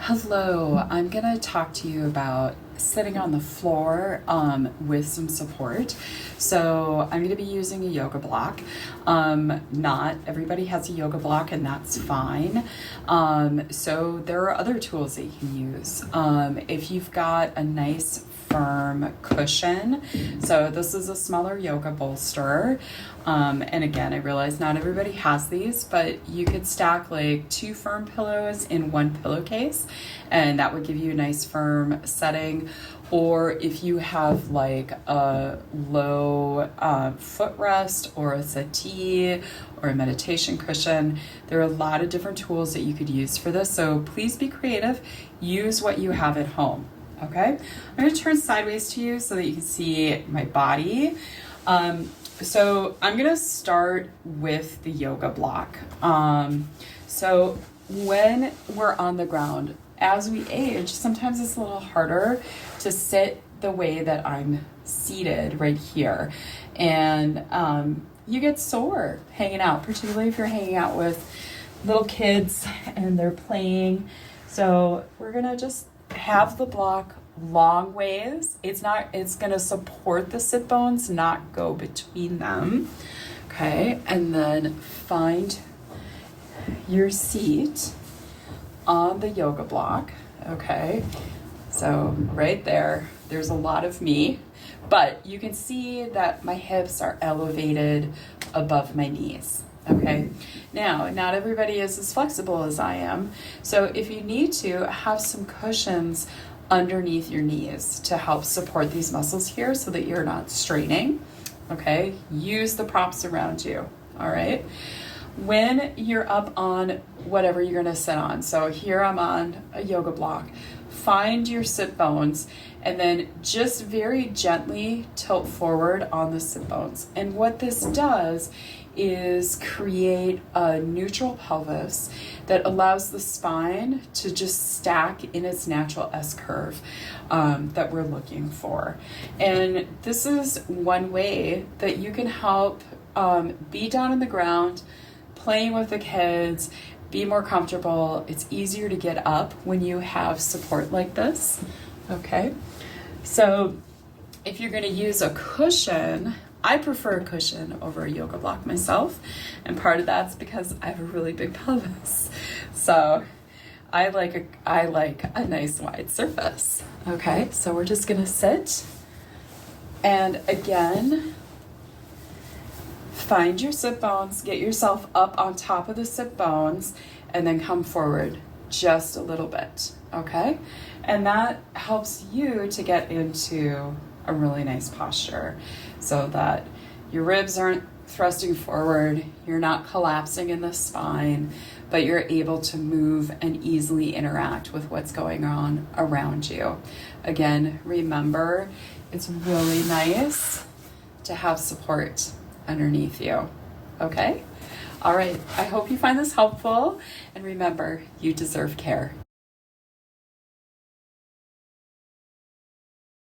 Hello, I'm gonna talk to you about sitting on the floor with some support. So I'm gonna be using a yoga block. Not everybody has a yoga block, and that's fine. So there are other tools that you can use. If you've got a nice firm cushion. So this is a smaller yoga bolster. And again, I realize not everybody has these, but you could stack like 2 firm pillows in 1 pillowcase, and that would give you a nice firm setting. Or if you have like a low footrest or a settee or a meditation cushion, there are a lot of different tools that you could use for this. So please be creative. Use what you have at home. Okay, I'm going to turn sideways to you so that you can see my body. So I'm going to start with the yoga block. So when we're on the ground, as we age, sometimes it's a little harder to sit the way that I'm seated right here. And you get sore hanging out, particularly if you're hanging out with little kids and they're playing. So we're going to just have the block long ways. It's going to support the sit bones, not go between them. Okay, and then find your seat on the yoga block. Okay, so right there's a lot of me, but you can see that my hips are elevated above my knees. Okay, now not everybody is as flexible as I am, so if you need to, have some cushions underneath your knees to help support these muscles here so that you're not straining. Okay, use the props around you. All right, when you're up on whatever you're going to sit on, so here I'm on a yoga block, find your sit bones and then just very gently tilt forward on the sit bones. And what this does is create a neutral pelvis that allows the spine to just stack in its natural S curve that we're looking for. And this is one way that you can help be down on the ground, playing with the kids, be more comfortable. It's easier to get up when you have support like this. Okay, so if you're going to use a cushion, I prefer a cushion over a yoga block myself, and part of that's because I have a really big pelvis. So I like a nice wide surface. Okay, so we're just going to sit, and again, find your sit bones, get yourself up on top of the sit bones, and then come forward just a little bit, okay? And that helps you to get into a really nice posture so that your ribs aren't thrusting forward, you're not collapsing in the spine, but you're able to move and easily interact with what's going on around you. Again, remember, it's really nice to have support underneath you. Okay? All right. I hope you find this helpful. And remember, you deserve care.